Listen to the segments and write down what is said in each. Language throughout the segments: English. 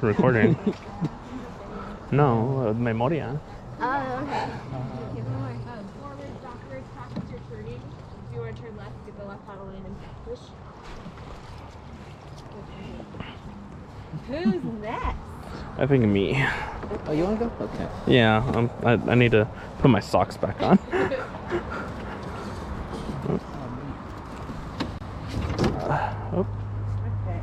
recording. No, memoria. Oh, okay. Forward, backwards, practice your turning. If you want to turn left, get the left paddle in and push. Who's next? I think me. Oh, you want to go? Okay. Yeah, I need to put my socks back on. Oh. Okay.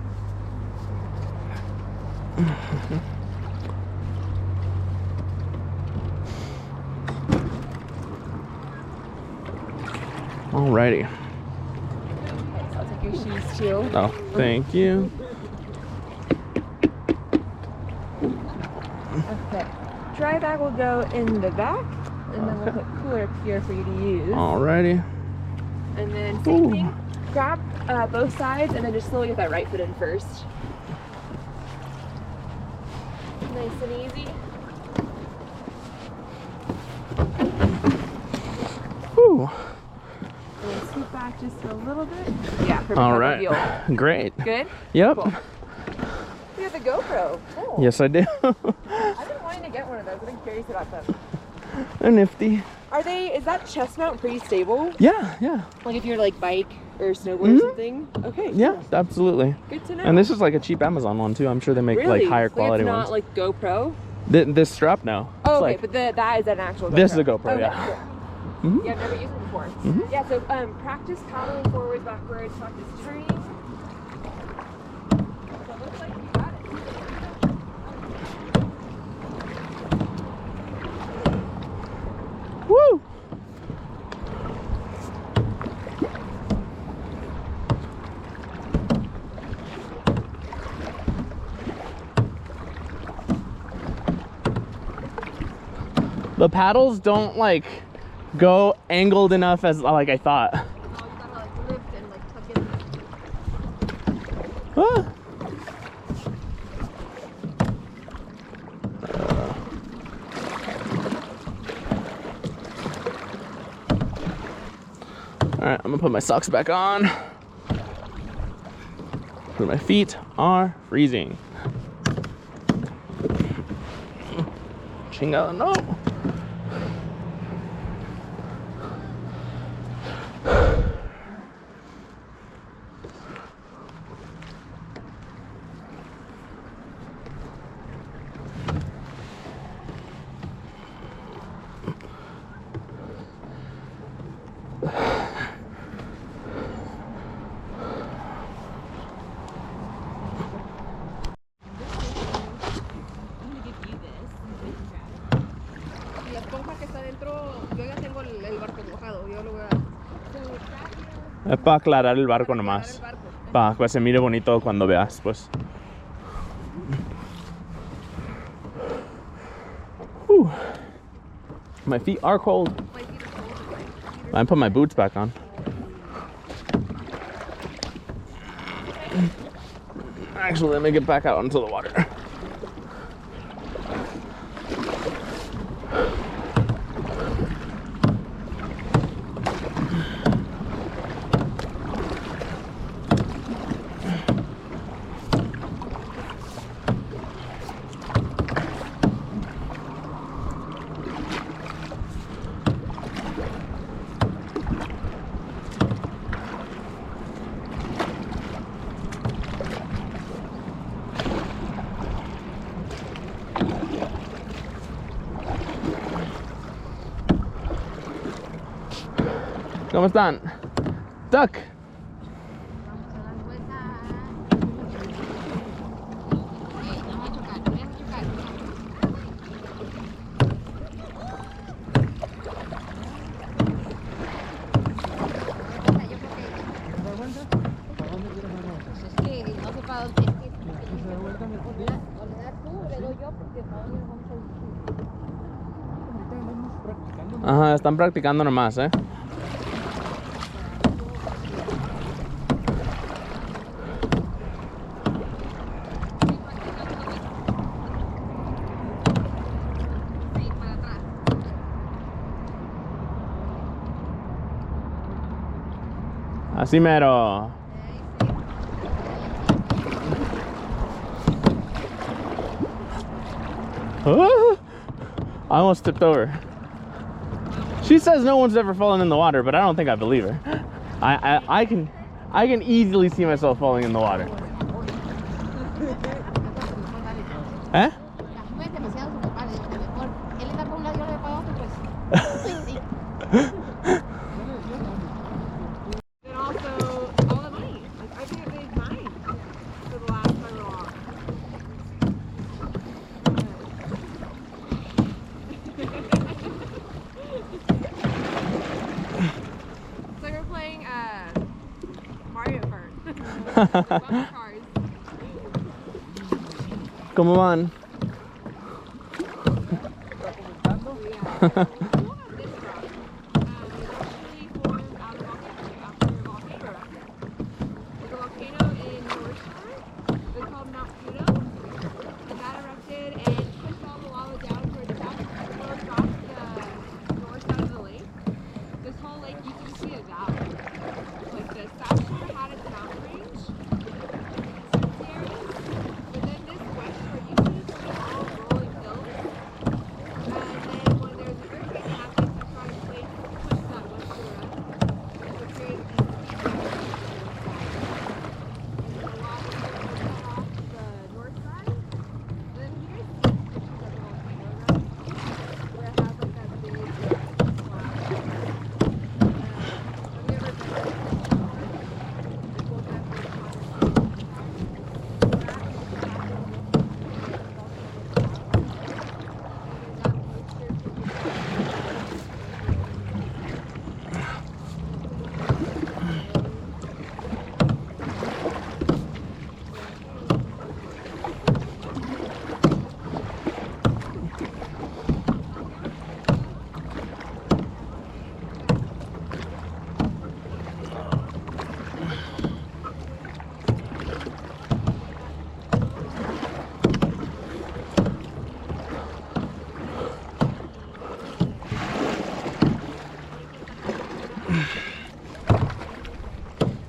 Alrighty. I'll take your shoes too. Oh, thank you. Okay. Dry bag will go in the back, and then we'll put cooler up here for you to use. Alrighty. And then same thing. Grab both sides, and then just slowly get that right foot in first. Nice and easy. Whew. And then scoot back just a little bit. Yeah, perfect. All right. Great. Good? Yep. Cool. You have the GoPro. Cool. Yes, I do. I've been wanting to get one of those. I've been curious about them. They're nifty. Is that chest mount pretty stable? Yeah, yeah. Like if you're like bike or snowboard or something? Okay. Yeah, cool. absolutely. Good to know. And this is like a cheap Amazon one too. I'm sure they make really? like higher quality it's ones. not like GoPro? This strap, no. Oh, It's okay, like, but that is an actual GoPro. this is a GoPro, okay, yeah. Cool. Mhm. Yeah, I've never used it before. Yeah, so practice paddling forwards, backwards, practice turning. So it looks like you got it. Woo! The paddles don't like go angled enough as like I thought. Oh, you gotta like lift and like tuck in. Ah. Alright, I'm gonna put my socks back on. My feet are freezing. Chingado, no. Es para aclarar el barco nomás. Para que se mire bonito cuando veas, pues. Whew. My feet are cold. I put my boots back on. Actually, let me get back out into the water. ¿Cómo están? Duck. Ajá, están practicando nomás, ¿eh? Así mero. Ah! I almost tipped over. She says no one's ever fallen in the water, but I don't think I believe her. I can easily see myself falling in the water. Eh? And also, all the money. Like, I think it made mine for the last time I walked. It's like we're playing Mario Kart. Bumper cars. Come on. Yeah. We'll have this rock. It actually formed out of volcano after a volcano erupted. There's a volcano in North Shore. It's called Mount Pluto. And that erupted and pushed all the lava down towards the south, across the north side of the lake. This whole lake used to just be a valley. Like the South Shore had its mountain range, its areas, but then this west shore used to just be all rolling hills. And then when there's an earthquake that happens, that's not a place to push that west shore up. So it creates this steep mountain range on the west side. And then the lava cut off the north side. And then you guys see pictures of the volcano around where it has like that big cloud. Have you ever been there before? Like we'll get like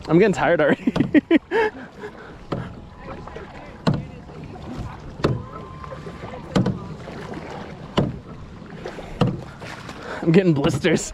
I'm getting tired already. I'm getting blisters.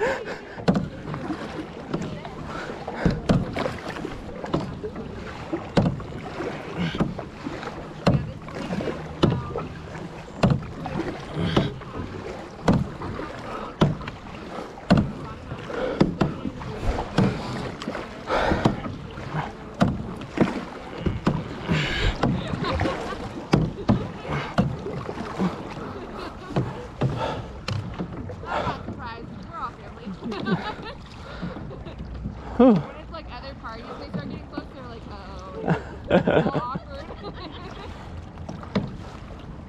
When it's like other parties, they start getting close, they're like, oh, it's so awkward.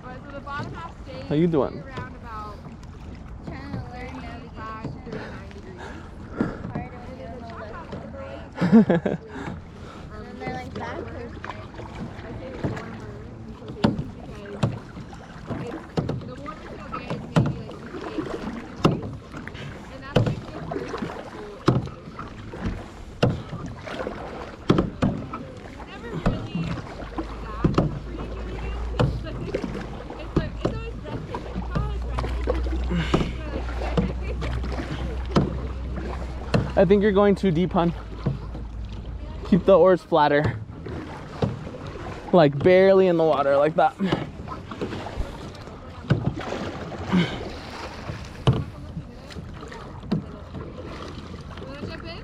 But so the bottom half stays How you doing? around about Trying to learn 35 to 39 degrees. harder And to then the do top half of the lake and then they're like that. I say it's warmer in quotations because it's, the warmest it'll get is maybe like 58 to 60 degrees. And that's like the first full elevation. Never really that pretty again. It's always breathtaking. It's always breathtaking. I think you're going too deep, hon. Keep the oars flatter. Like barely in the water, like that. Wanna jump in?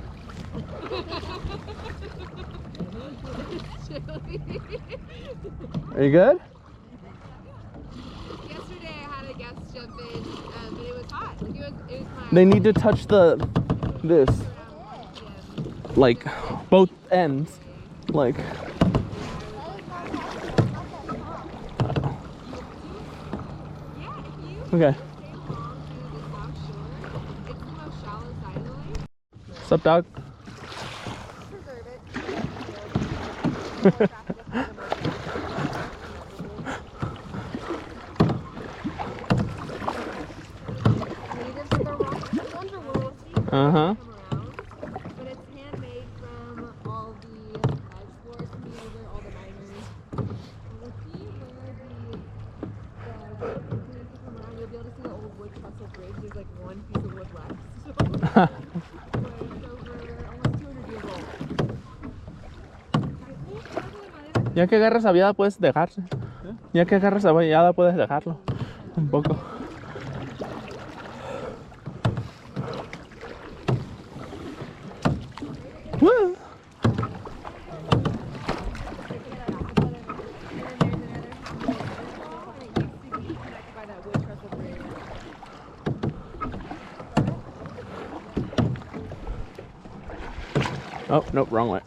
It's chilly. Are you good? Yesterday I had a guest jump in, but it was hot. Like it was my They need to touch this, like both ends, like. Yeah, if you Okay. stay along to the south shore, it's the most shallow side of the lake. What's up, dog? Preserve it. Uh-huh. Come around, but it's handmade from all the explorers coming over, all the miners. And we'll see where the wood trestle bridge. There's like one piece of wood left. So it's over almost 200 years old. Ya que agarras aviada puedes dejarse. Ya que agarras aviada puedes dejarlo. Un poco. Woo. Oh, nope, wrong way.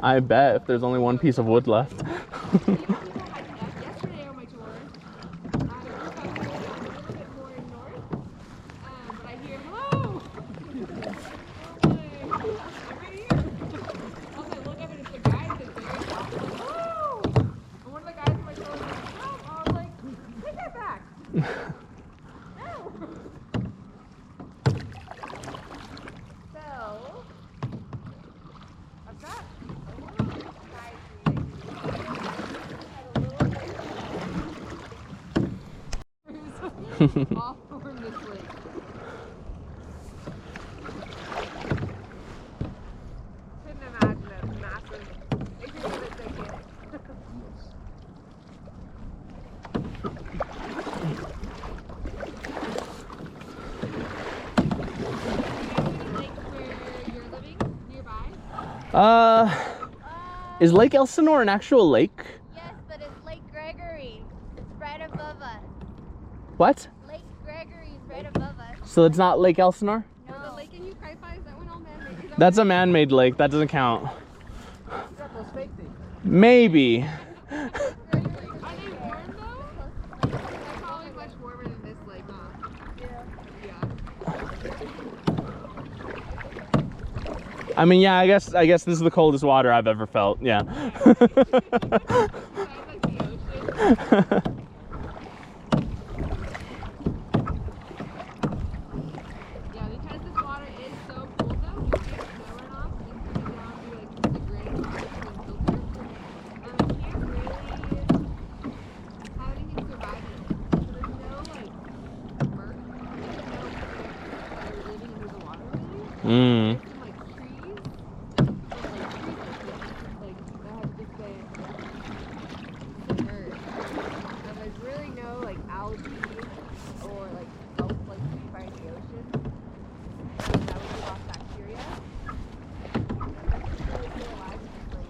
I bet if there's only one piece of wood left. Yesterday on my tour, I was a little bit more north, but I hear hello. I'm right here. I look up and it's the guy that's very soft. Hello. And one of the guys on my tour was like, oh, I was like, take that back. No. So, what's up? All from this lake. Couldn't imagine a massive exhibit ticket. Lake where you're living nearby? Is Lake Elsinore an actual lake? Yes, but it's Lake Gregory. It's right above us. What? Lake Gregory is right above us. So it's not Lake Elsinore? Or the lake in Ukaipa, is that one all man-made? Is that That's a man-made lake. That doesn't count. Got those fake things. Maybe. Are they warm though? They're probably much warmer than this lake, huh? Yeah. I mean, yeah, I guess this is the coldest water I've ever felt. Yeah. Besides like the ocean. Yeah, because this water is so cold though, you get snow runoff and coming down through like the granite rocks and filter. You can't really have anything survive in it. So there's no like murk, there's no plants that are living under the water really. Mm. There's some like trees, but like trees like that have just been submerged. And there's really no like algae or like kelp like you find in the ocean. That would give off bacteria. That's really cool alive in this lake.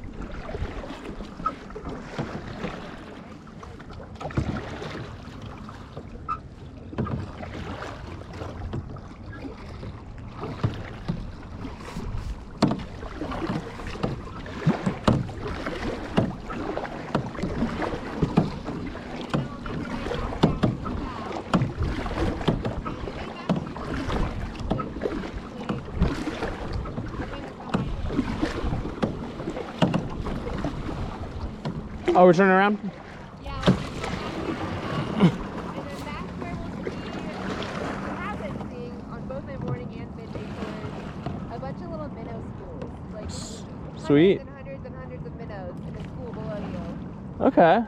Oh, we're turning around? Yeah. And then that's where we'll see, we have been seeing on both my morning and midday tours, a bunch of little minnow schools. Like Sweet. hundreds and hundreds of minnows in a school below you. Okay.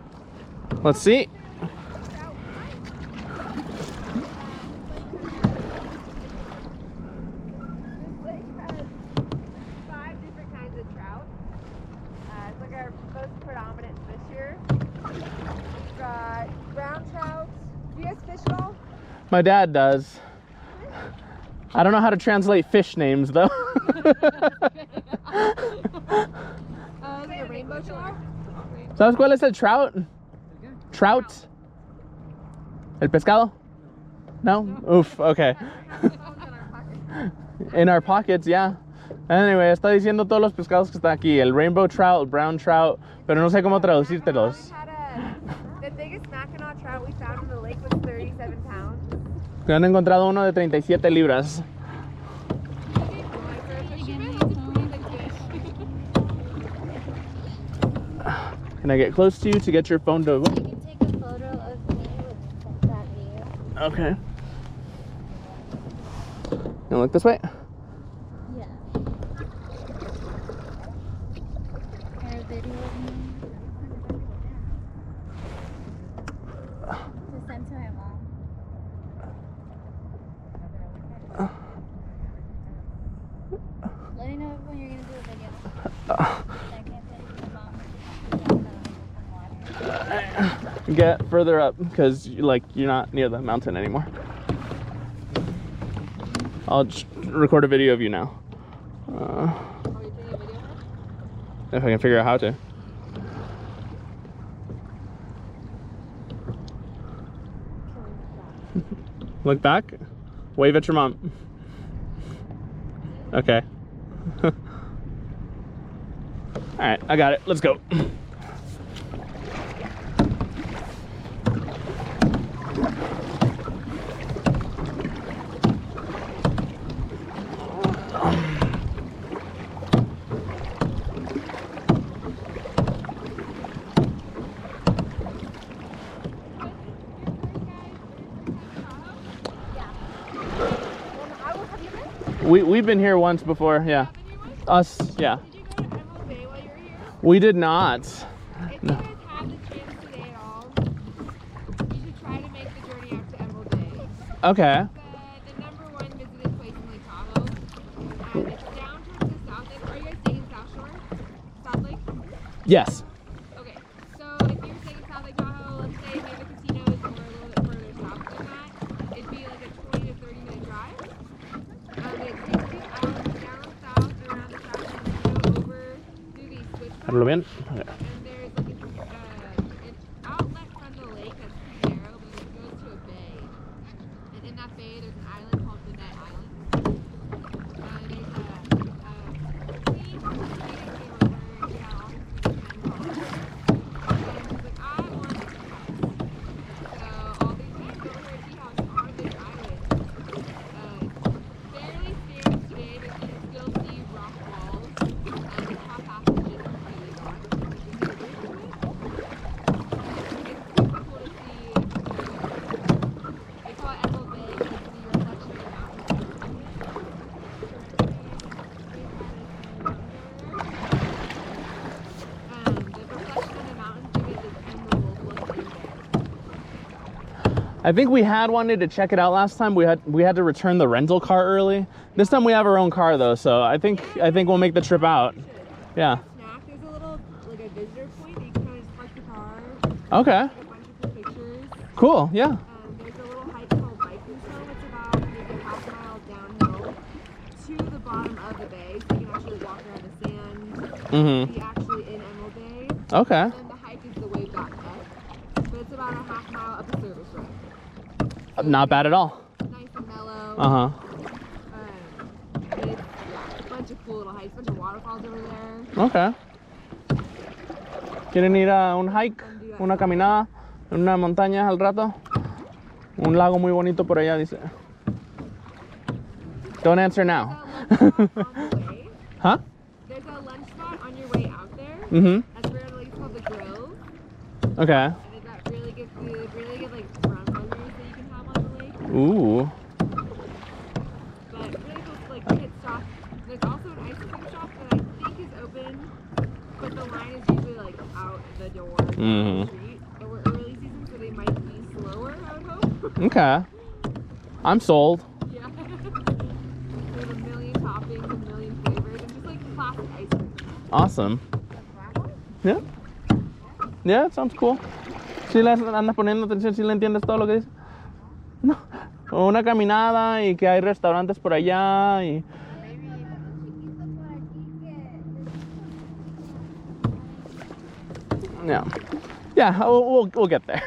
Let's see. This lake has 5 different kinds of trout. It's like our most predominant fish here. We've got brown trout. Do you guys fish at all? My dad does. I don't know how to translate fish names though. Like a rainbow trout? ¿Sabes cuál es el trout? Trout? El pescado? No? Oof, okay. In our pockets, yeah. Anyway, está diciendo todos los pescados que están aquí. El rainbow trout, el brown trout, pero no sé cómo traducírtelos. The biggest Mackinac trout we found in the lake was 37 pounds. Han encontrado uno de 37 libras. Like for a fisherman, that's a Can I get close to you to get your phone to? You can take a photo of me with that view. Okay. You look this way? Yeah. Or a video of me. To send to my mom. Let me know when you're gonna do a video. I can't send it to your mom. Get further up because you're not near the mountain anymore. I'll just record a video of you now. Are you taking a video? If I can figure out how to. Look back. Wave at your mom. Okay. Alright, I got it. Let's go. We've been here once before, yeah. Us, yeah. Did you go to Emerald Bay while you were here? We did not. If you guys have the chance today at all, you should try to make the journey out to Emerald Bay. Okay. The number one visited place in Lake Tahoe. It's down towards the south end. Are you guys staying in South Shore? South Lake? Yes. Okay. So if you're staying in South Lake Tahoe, let's say near the casinos or a little bit further south than that, it'd be like a 20 to 30 minute drive. It takes you out down south around the south end and go over through these switch Hablo bien. and there's like an outlet from the lake that's pretty narrow, but it goes to a bay. And in that bay, there's an island called the Net Island. There's a clean, river, yeah, all these things can call it. And she's like, I want a tea house. So all these guys go over to a tea house on this island. Barely stands today, but you can still see rock walls. The top half of it is completely gone. It's super cool to see. They call it Emerald Bay because you see your reflection in the mountains. The reflection in the mountains give it this emerald look in there. I think we had wanted to check it out last time. We had to return the rental car early. This time we have our own car though, so I think we'll make the trip out. Yeah. Snack. There's a little like a visitor point that you can kind of just park the car. Okay. Take a bunch of cool pictures. Cool. Yeah. There's a little hike called Biking Zone. It's about maybe a half mile downhill to the bottom of the bay, so you can actually walk around the sand. Be actually in Emerald Bay. Okay. And then the hike is the way back up, but it's about a half mile up a service road. So Not bad at all. Nice and mellow. Uh-huh. It's a bunch of cool little hikes, a bunch of waterfalls over there. Okay. ¿Quieren ir a un hike? Una caminada en una montaña al rato? Un lago muy bonito por allá, dice. Don't answer now. There's a lunch spot on the way. Huh? There's a lunch spot on your way out there. That's where it's called the Grove. Okay. And they've got really good food, really good like brown burgers that you can have on the lake. Ooh. But really cool like pit stop. There's also an ice cream shop that I think is open, but the line is usually like out the door down the street. But we're early season, so they might be slower, I would hope. Okay. I'm sold. Yeah. They have a million toppings, a million flavors, and just like classic ice cream. Awesome. Yeah. Yeah, it sounds cool. ¿Sí le andas poniendo atención? ¿Sí le entiendes todo lo que dice? No. Una caminada y que hay restaurantes por allá y... Yeah. Yeah, we'll get there.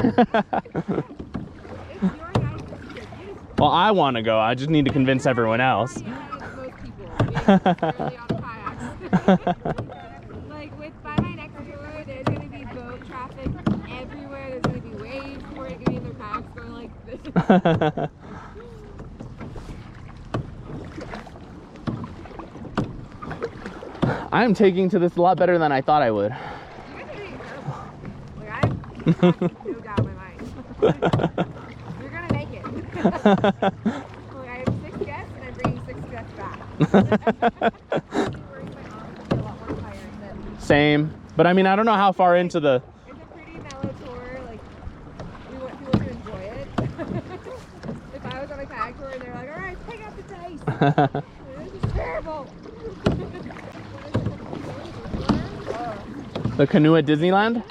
Well, I want to go. I just need to convince everyone else. Most people, barely on kayaks. Like by my next tour, there's gonna be boat traffic everywhere. There's gonna be waves. People are gonna be in their kayaks going like this. I'm taking to this a lot better than I thought I would. You guys are doing incredible. No doubt in my mind. You're gonna make it. Like, I have 6 guests and I'm bringing 6 guests back. Worried my arms would be a lot more tired than. Same. But I mean, I don't know how far into the... It's a pretty mellow tour. Like, we want people to enjoy it. If I was on a kayak tour and they're like, all right, take out the dice. This is terrible. The canoe at Disneyland?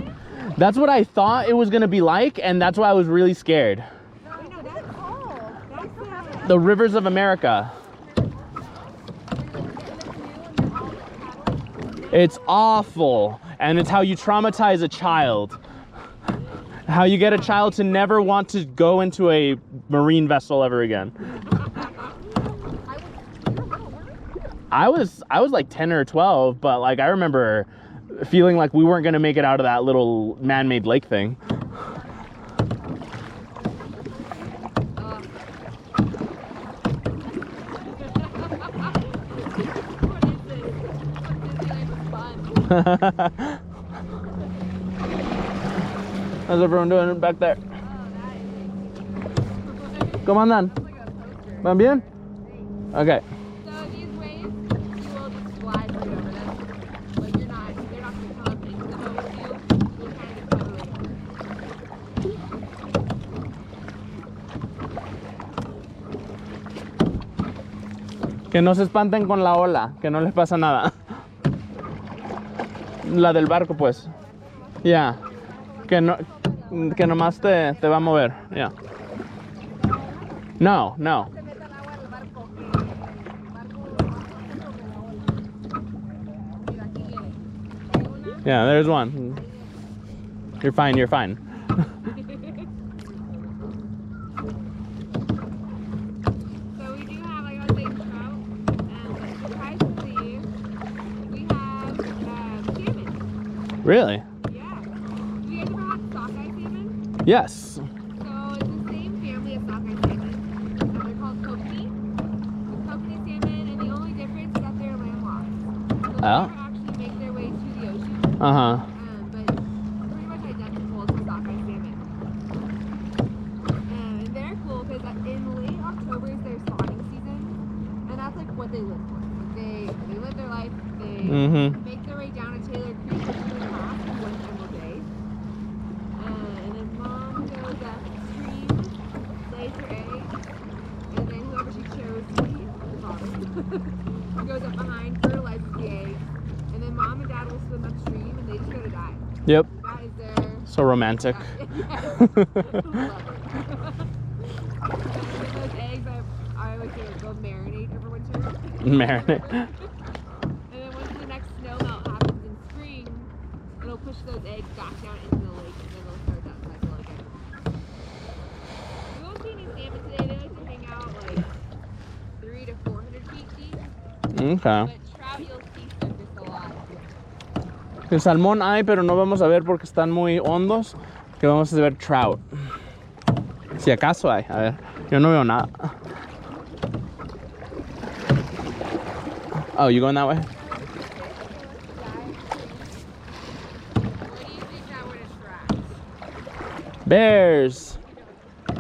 That's what I thought it was gonna be like, and that's why I was really scared. Wait, no, that's cold. That's The rivers of America. It's awful, and it's how you traumatize a child. How you get a child to never want to go into a marine vessel ever again. I was like 10 or 12, but like I remember feeling like we weren't gonna make it out of that little man-made lake thing. How's everyone doing back there? ¿Cómo andan? ¿Van bien? Okay. So these waves, you will just glide right over them. Like they're not gonna come up into the boat with you. You'll kind of float over. Que no se espanten con la ola, que no les pasa nada. La del barco, pues. Ya. Que nomás te va a mover. Ya. No, no. Se mete al agua del barco, que el barco mira, aquí viene. Hay una. Yeah, there's one. You're fine, you're fine. So we do have, like I was saying, trout. Surprisingly, we have salmon. Really? Yeah. Have you guys ever had sockeye salmon? Yes. So it's the same family of sockeye salmon. They're called kokanee. The kokanee salmon, and the only difference is that they're landlocked. So they never actually make their way to the ocean. Uh-huh. But pretty much identical to sockeye salmon. And they're cool because in late October is their spawning season, and that's like what they live for. Like they live their life. They make their way down to Taylor Creek, which is in half in one single day. And then mom goes upstream, lays her egg, and then whoever she chose to be, the father, goes up behind, fertilizes the egg, and then mom and dad will swim upstream, and they just go to die. Yep. That is their. So romantic. Yes. Love it. And those eggs, I like to go marinate over winter. Marinate. And then once the next snow melt happens in spring, it'll push those eggs back down into the lake, and then they'll start that cycle again. We won't see any salmon today. They like to hang out like 300 to 400 feet deep. Okay. But trout you'll see surface a lot. El salmón hay, pero no vamos a ver porque están muy hondos. Que vamos a ver trout. Si acaso hay. A ver, yo no veo nada. Oh, you going that way? Where do you think that would attract? Bears. So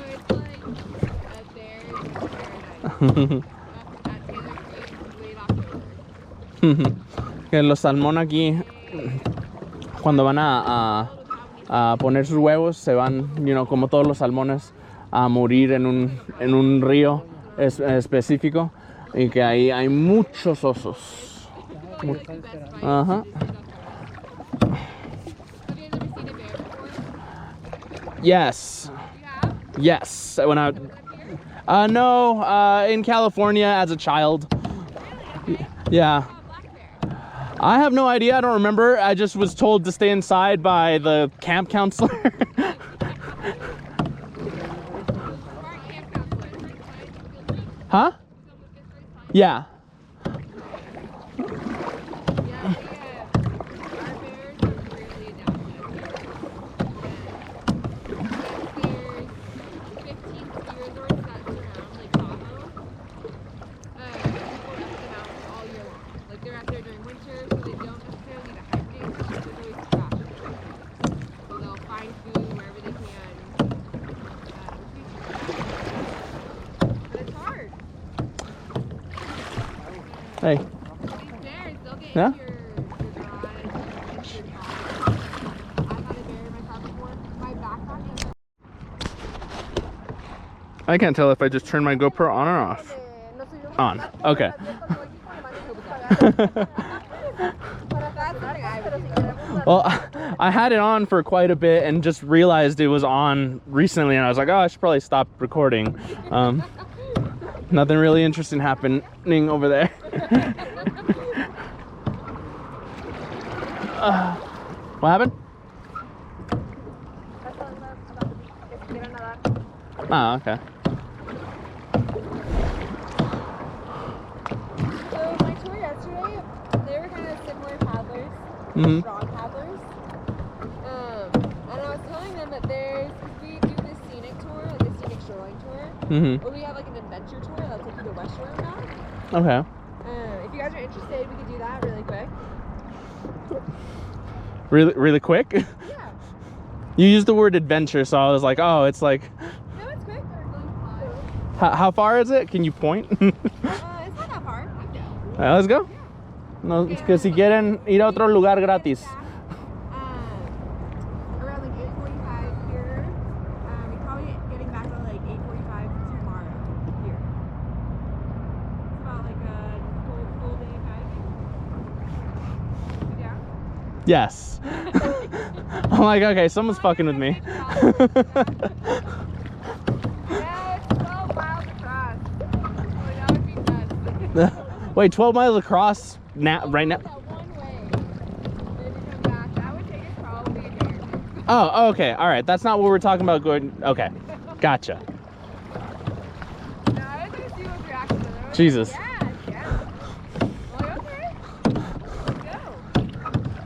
it's like a bear's paradise. At Taylor Creek, late October. Que los salmón aquí, cuando van a poner sus huevos, se van, como todos los salmones, a morir en un río específico, y que ahí hay muchos osos. Ajá. Have you guys ever seen a bear before? Yes. You have? Yes. When no, in California as a child. Really? Okay. Yeah. Oh, black bear. I have no idea. I don't remember. I just was told to stay inside by the camp counselor. Smart camp counselor. Huh? Yeah, Yeah. our bears are really adaptive. There's 15 ski resorts that surround Lake Tahoe. People go up the mountains all year long. Like they're out there during winter, so they don't necessarily need a hiking. There's always trash. So they'll Hey. These bears, they'll get Yeah? into your garage, into your car. I've had a bear in my car before. My backpack is I can't tell if I just turned my GoPro on or off. On. Okay. Well, I had it on for quite a bit and just realized it was on recently, and I was like, oh, I should probably stop recording. Nothing really interesting happening over there. What happened? Oh, okay. So my tour yesterday, they were kind of similar paddlers, Mm-hmm. strong paddlers. And I was telling them that we do this scenic tour, like a scenic shoreline tour, Mm-hmm. or we have like an adventure tour that'll take you to West Shore and back. Okay. If you guys are interested, we could do that really quick. Really quick? Yeah. You used the word adventure, so I was like, oh, it's like, No, it's quick. We're going to how far is it? Can you point? It's not that far. I'm down. Let's go. No, es que si quieren ir a otro lugar gratis. Around like 8:45 here. We're probably getting back at like 8:45 tomorrow here. It's about like a full day kayaking. You down? Yes. I'm like, okay, someone's fucking with me. Yeah, it's 12 miles across. Oh, that would be nuts. Wait, 12 miles across now, right now? That one way. Then you come back. That would take us probably a day or two. Oh, okay. All right. That's not what we're talking about. Going. Okay. Gotcha. No, I was going to see what reaction was. Jesus. Yeah. I'm like, okay. Let's go.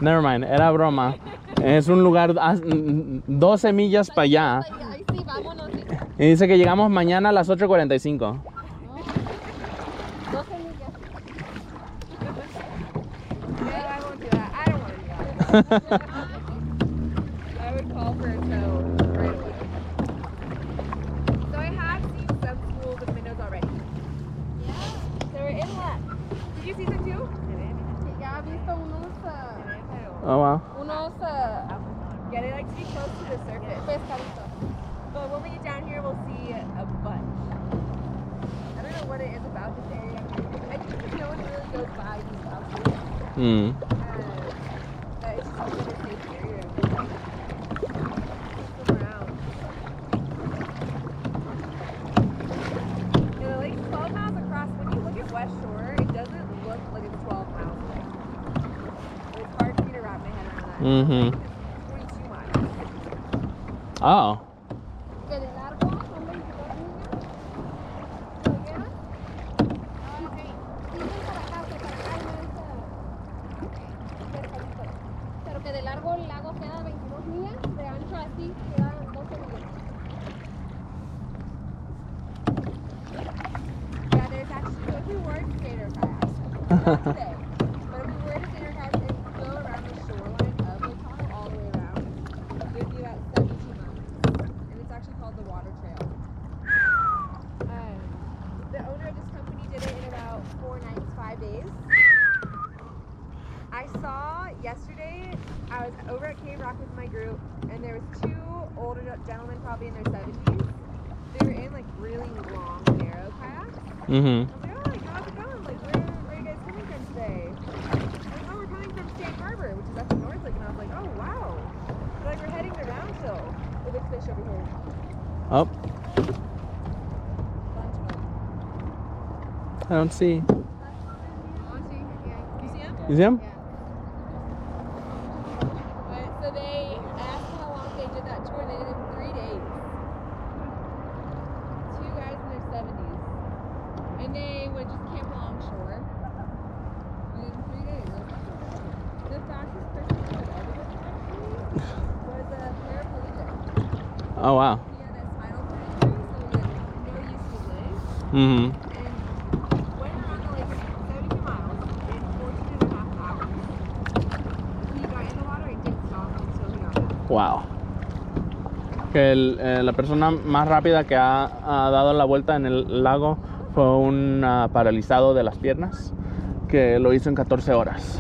Never mind. Era broma. Es un lugar 12 millas para allá. Ahí sí, vámonos. Y dice que llegamos mañana a las 8:45. 12 millas. Yeah, I won't do that. I don't want to do that. I would call for a tow right away. So I have seen some schools with windows already. Yeah. They're inlet. Did you see them too? Ya he visto unos, Oh, wow. yeah, they like to be close to the surface. Pescaditos. But when we get down here, we'll see a bunch. I don't know what it is about this area. I think because no one really goes by these houses. Mm. But it's just a really safe area. Just look around. You know, like 12 miles across, when you look at West Shore, it doesn't look like it's 12 miles away. It's hard for me to wrap my head around that. Mm-hmm. It's 22 miles. Oh. ¿Que de largo? ¿Son 22 millas? ¿Yeah? Okay. Dicen para acá, que para acá hay más pescaditos. Pero que de largo el lago queda 22 millas, de ancho así quedan 12 millas. Yeah, there's actually, if we were to skater kayaks, not today, but if we were to skater kayaks and go around the shoreline of Lake Tahoe all the way around, it would be about 72 miles. And it's actually called the Water Trail. The owner of this company did it in about 4 nights, 5 days. I saw yesterday, I was over at Cave Rock with my group, and there was 2 older gentlemen, probably in their 70s. They were in like really long, narrow kayaks. Mm-hmm. I was like, oh, like, how's it going? Like, where are you guys coming from today? Like, oh, we're coming from State Harbor, which is up in North Lake. And I was like, oh, wow. They're like, we're heading to Roundhill. The big fish over here. Oh, Bunch of them. I don't see. You see him? You see him? Yeah. But, so they asked how long they did that tour, and they did it in 3 days. 2 guys in their 70s. And they would just camp along shore. And in 3 days. The fastest person who had ever done that was a paraplegic. Oh, wow. He had a spinal cord injury, so he had no use of his legs. Mm-hmm. And went around the lake 72 miles in 14.5 hours. He got in the water and didn't stop until he got back. Wow. Que la persona más rápida que ha dado la vuelta en el lago fue un paralizado de las piernas. que lo hizo en 14 horas.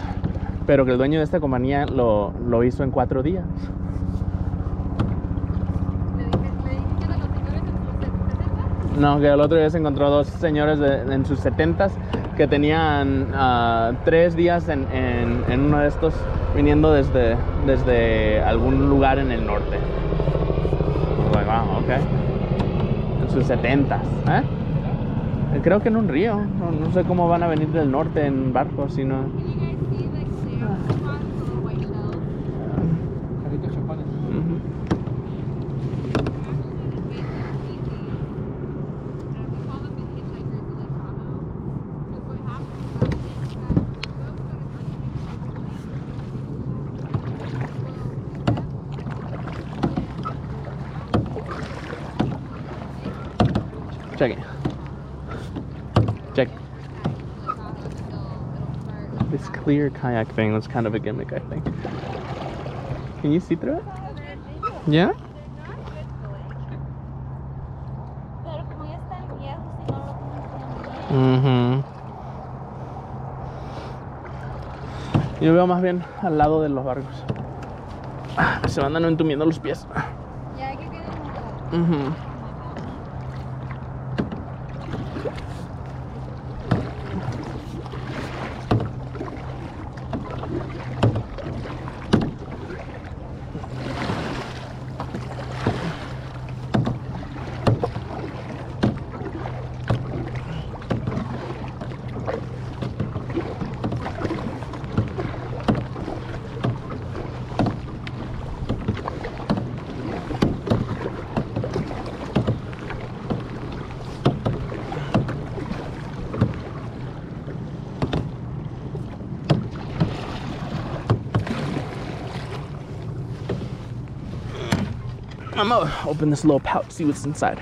Pero que el dueño de esta compañía lo hizo en 4 días. Le dije que eran los señores en sus 70. No, que el otro día se encontró 2 señores en sus 70s que tenían 3 días en uno de estos viniendo desde algún lugar en el norte. Like, wow, okay. En sus 70s, ¿eh? Creo que en un río. No sé cómo van a venir del norte en barcos, sino. Can you guys see like clam spots, the little white shells? Caritos chapones. Ujú. Check it. Check. This clear kayak thing was kind of a gimmick, I think. Can you see through it? Yeah? Pero como ya están viejos y no lo tienen bien. Yo veo más bien al lado de los barcos. Se van entumiendo los pies. Ya hay que quedar mojado. I'm gonna open this little pouch, see what's inside.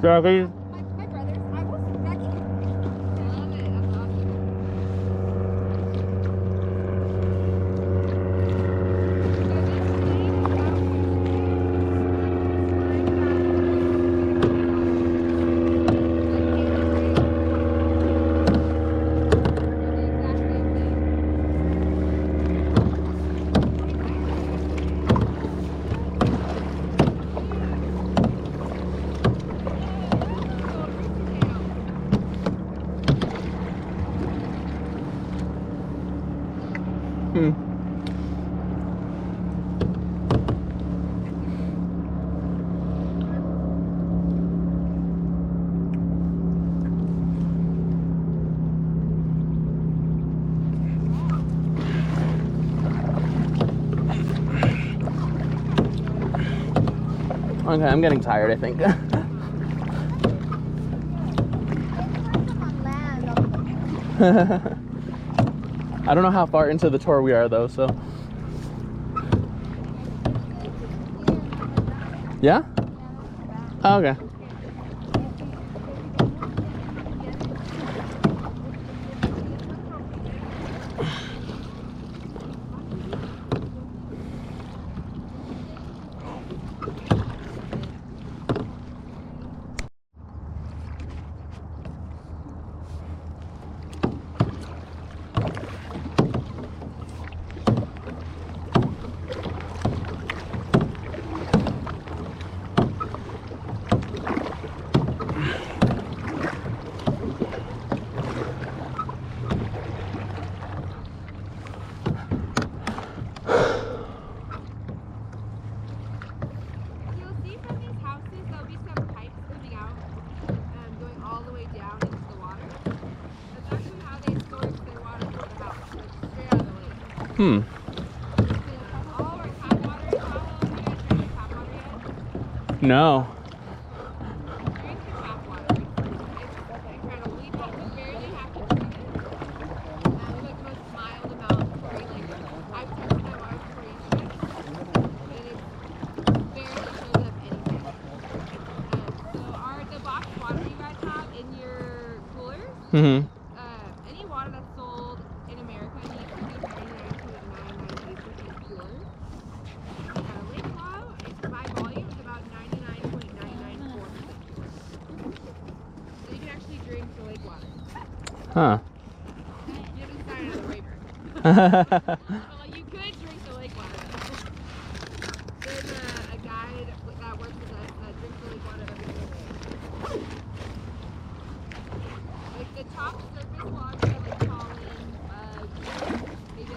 Jackie. My brothers, I was Becky. I love it. That's awesome. Okay, I'm getting tired, I think. On land. I don't know how far into the tour we are, though, so. Yeah? Oh, okay. Hmm. All of our tap water in Tahoe, have you guys drank tap water yet? No. Drink the tap water. It's incredible. We barely have to treat it. It's like the most mild amount of chlorine. Like, I've tested my water for chlorine strips, and it barely shows up anything. So the box of water you guys have in your coolers, Mm-hmm. any water that's sold in America needs to be 99.998% pure. Lake Tahoe, by volume, is about 99.994% pure. So you can actually drink the lake water. Huh. You haven't signed on the waiver. Well, you could drink the lake water. There's a guide that works with us that drinks the lake water every single day. Like the top surface water, like pollen, bugs, maybe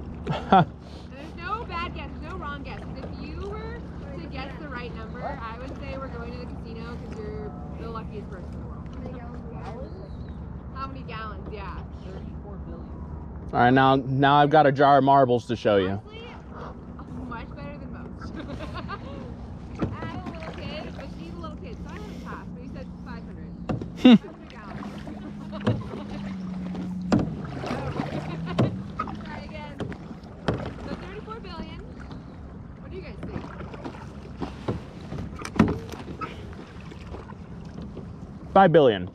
there's no bad guess, there's no wrong guess. If you were to guess the right number, I would say we're going to the casino because you're the luckiest person in the world. How many gallons? Yeah. 34 billion. All right, now I've got a jar of marbles to show you. Honestly, much better than most. I have a little kid, but she's a little kid, so I haven't passed, but he said 500. 500 gallons. Try again. So 34 billion. What do you guys think? 5 billion.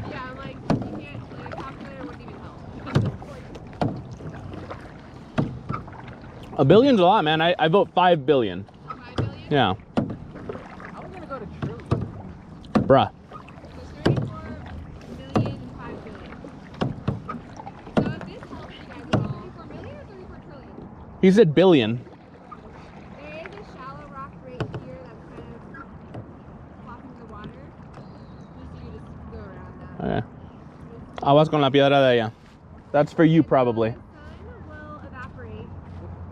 Yeah, I'm like, you can't, like, a calculator wouldn't even help. A billion's a lot, man. I vote 5 billion. 5 billion? Yeah. I was gonna go to trillion. Bruh. So 34 million and 5 billion. So if this helps you guys at all, 34 million or 34 trillion? He said billion. There is a shallow rock right here that's kind of blocking the water. Just so you just go around that. Okay. Aguas con la piedra de ella. That's for you, probably. The sun will evaporate,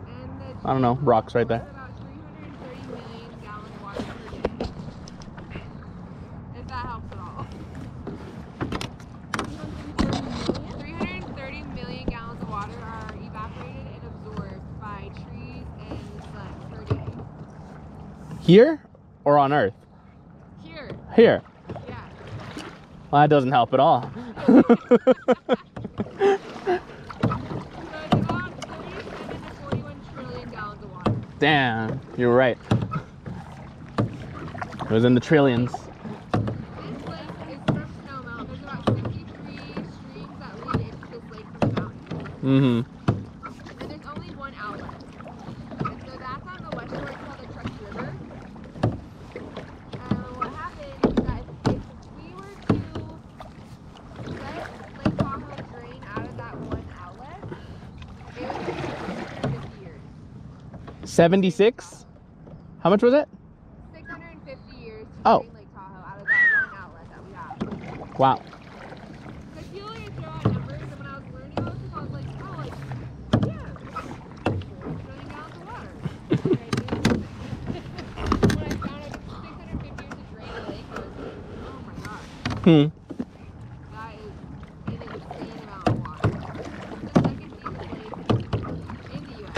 and the I don't know, rocks right there. about 330 million gallons of water per day. If that helps at all. 330 million gallons of water are evaporated and absorbed by trees and the sun per day. Here or on Earth? Here, Here. yeah. Well, that doesn't help at all. So it's about 37 to 41 trillion gallons of water. Damn, you're right. It was in the trillions. This lake is from snowmelt. There's about 63 streams that lead into this lake from the mountain. Mm-hmm. And there's only one outlet. And so that's on the west shore. It's called the Truckee River. And what happened is that if we were to let Lake Tahoe drain out of that one outlet, it would take 650 years. 76? How much was it? 650 years to Oh. drain Lake Tahoe out of that one outlet that we have. Wow. Because people always throw out numbers, and when I was learning all this, I was like, oh, like, yeah, 4 trillion gallons of water. When I found out it's 650 years to drain a lake, I was like, oh my gosh, Hmm. that is an insane amount of water. It's the second deepest lake in the U.S.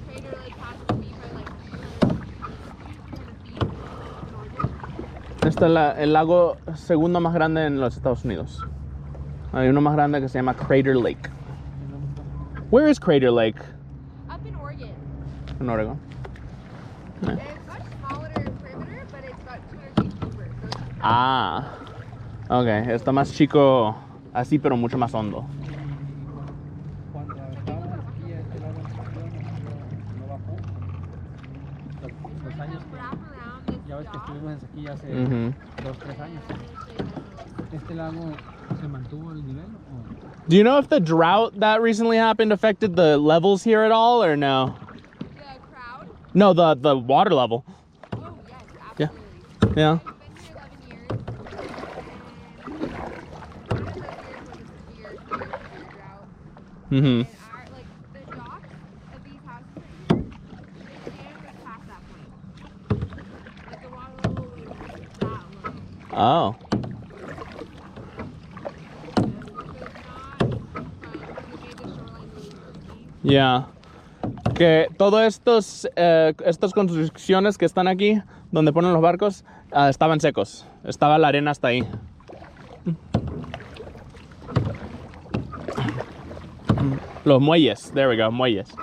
Crater Lake has to be by like 300 feet northern. Este es el lago segundo más grande en los Estados Unidos. Hay uno más grande que se llama Crater Lake. Where is Crater Lake? Up in Oregon. en Oregon. It's much smaller in perimeter, but it's got 200 feet deeper. So it's Ah, ok, está más chico así, pero mucho más hondo. Cuando estábamos aquí, este lado no bajó. Los años wrap around this ya ves que dock. estuvimos aquí hace Mhm. 2-3 años. ¿Este lago se mantuvo el nivel? ¿O? Do you know if the drought that recently happened affected the levels here at all, or no? The crowd? No, the water level. Oh, yes, Yeah. absolutely. Yeah. I've been here 11 years, and one of those years was a severe drought. Mhm. And our, like, the docks of these houses right here, the dam was past that point. Like, the water level was that low. Oh. Ya. Que todas estas construcciones que están aquí, donde ponen los barcos, estaban secos. Estaba la arena hasta ahí. Los muelles. There we go, muelles.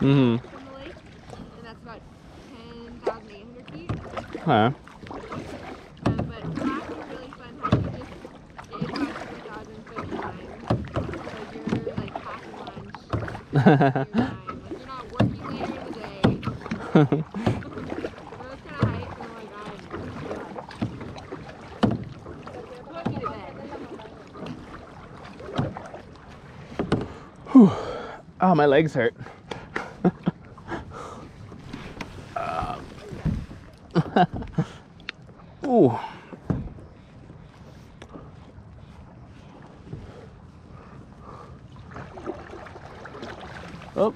Mm-hmm. From the lake, and that's about 10,800 feet. Okay. But black is really fun hiking. It's about 2,059. So you're like packing lunch. You're fine. Like you're not working later in the day. Those kind of hikes, oh my god. Put me to bed. Whew. Oh, my legs hurt. Ooh. Oh.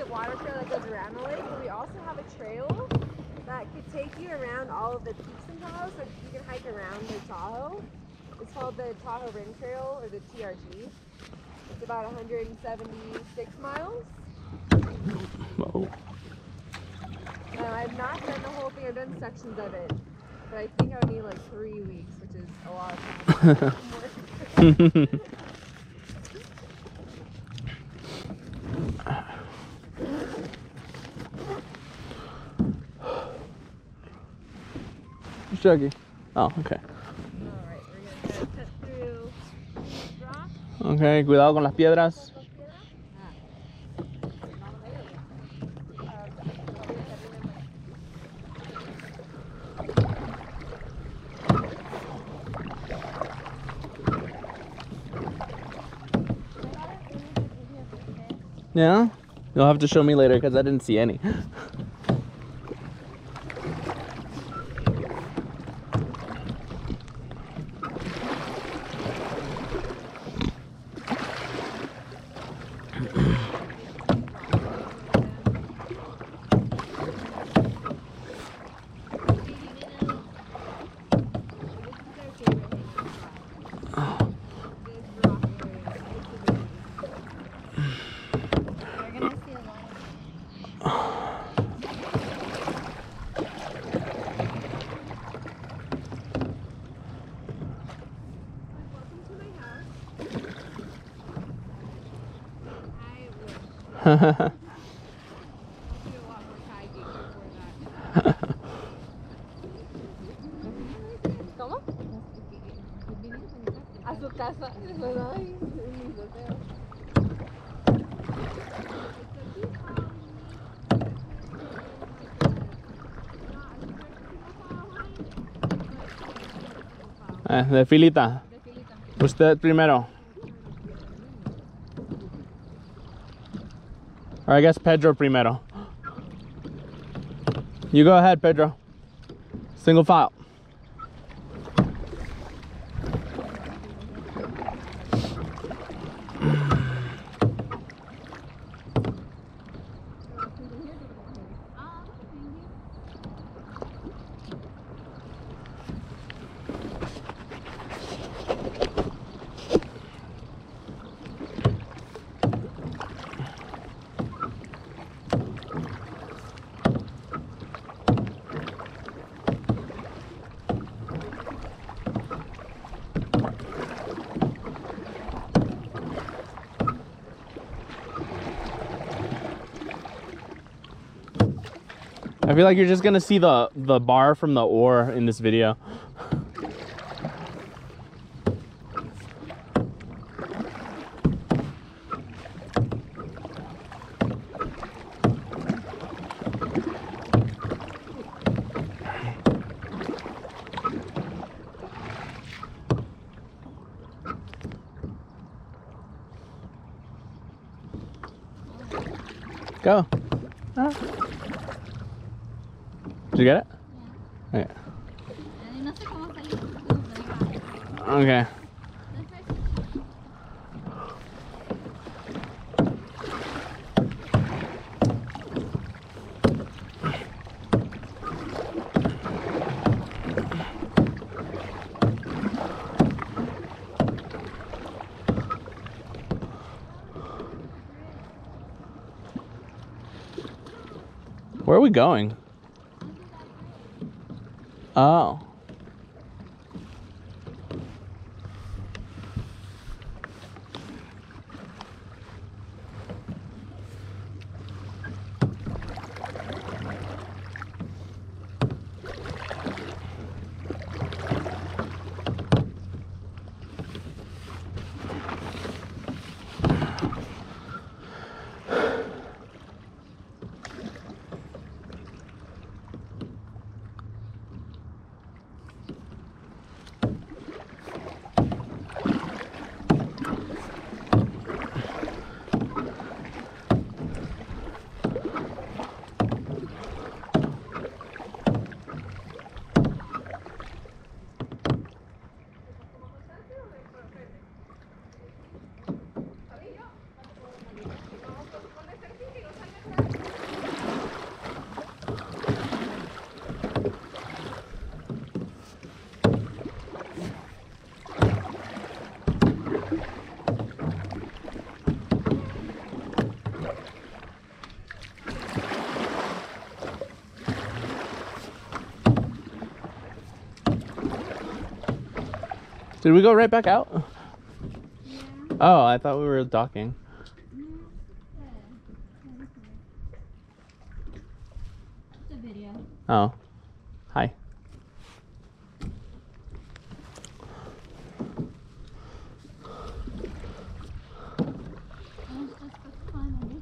Water trail that goes around the lake, but we also have a trail that could take you around all of the peaks in Tahoe, so you can hike around the Tahoe. It's called the Tahoe Rim Trail, or the TRT. It's about 176 miles. Whoa. I've not done the whole thing, I've done sections of it, but I think I would need like 3 weeks, which is a lot of time. Shuggy. Oh, okay. Alright, we're gonna cut through these rocks. Okay, cuidado con las piedras. Yeah? You'll have to show me later because I didn't see any. I'll do a lot more kayaking before that. ¿Cómo? A su casa. Ay, mis deseos. De filita. De filita. Usted primero. Or I guess Pedro primero. You go ahead, Pedro. Single file. I feel like you're just gonna see the bar from the oar in this video. Go. Ah. Did you get it? Yeah. Okay. No sé cómo salir. Okay. Where are we going? Oh. Did we go right back out? Yeah. Oh, I thought we were docking. It's a video. Oh. Hi. It's just for fun. I guess.